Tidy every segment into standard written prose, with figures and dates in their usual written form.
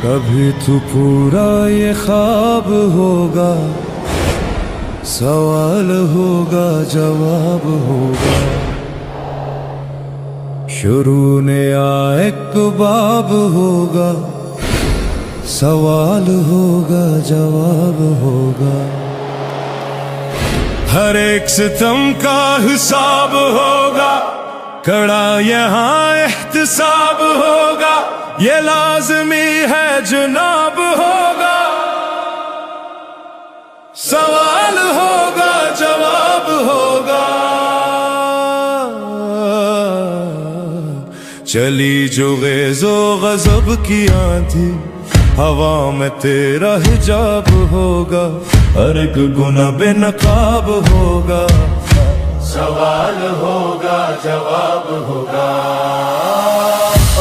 कभी तो पूरा ये ख्वाब होगा, सवाल होगा जवाब होगा, शुरू नया एक बाब होगा, सवाल होगा जवाब होगा, हर एक सितम का हिसाब होगा, कड़ा यहाँ एहतिसाब होगा, ये लाज़मी है जनाब होगा, सवाल होगा जवाब होगा, चली जो ग़ैज़ो ग़ज़ब की आंधी, हवा में तेरा हिजाब होगा, हर एक गुनाह बेनकाब होगा, सवाल होगा जवाब होगा,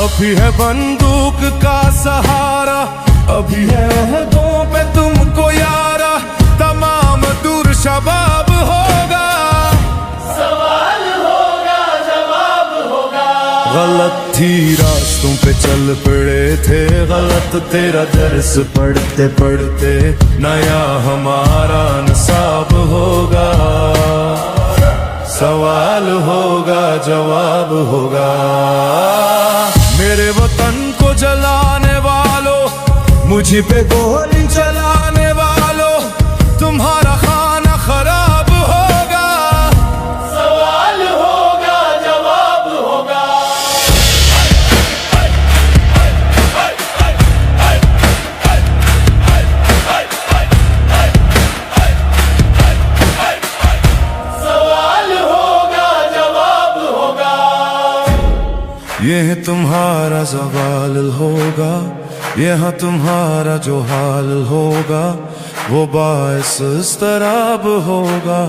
अभी है बंदूक का सहारा, अभी है अहदों पे तुमको यारा, तमाम दूर शबाब होगा, सवाल होगा जवाब होगा, गलत थी रास्तों पे चल पड़े थे, गलत तेरा दर्स पढ़ते पढ़ते, नया हमारा नसाब होगा, सवाल होगा जवाब होगा, मेरे वतन को जलाने वालों, मुझे पे गोली चलाने वालों, तुम्हारा खाना खराब होगा, सवाल होगा जवाब होगा, यह तुम्हारा सवाल होगा, यह तुम्हारा जो हाल होगा, वो बाइस इस्तराब होगा,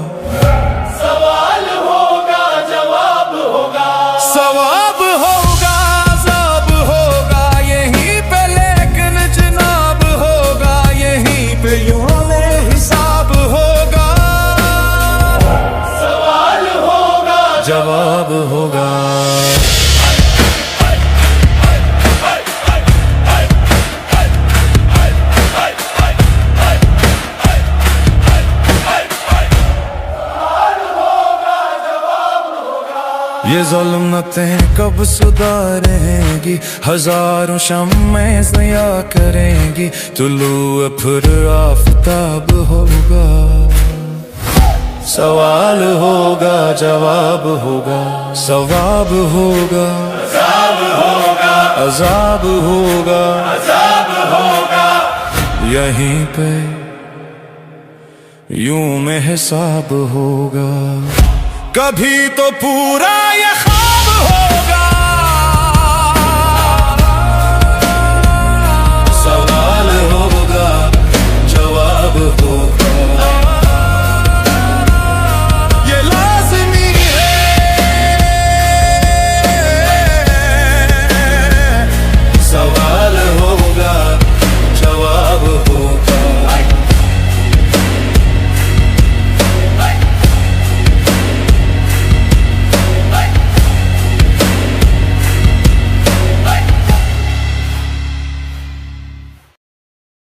सवाल होगा जवाब होगा, सवाब होगा अज़ाब होगा, यहीं पे लेकिन जनाब होगा, यहीं पे यूं हिसाब होगा, सवाल होगा जवाब होगा, ये ज़ुल्मतें कब सुधारेंगी, हजारों शम्में ज़िया करेंगी, तुलू फिर आफ़ताब होगा, सवाल होगा जवाब होगा, सवाब होगा अज़ाब होगा, अज़ाब होगा अज़ाब होगा, यहीं पे यूं में हिसाब होगा, कभी तो पूरा ये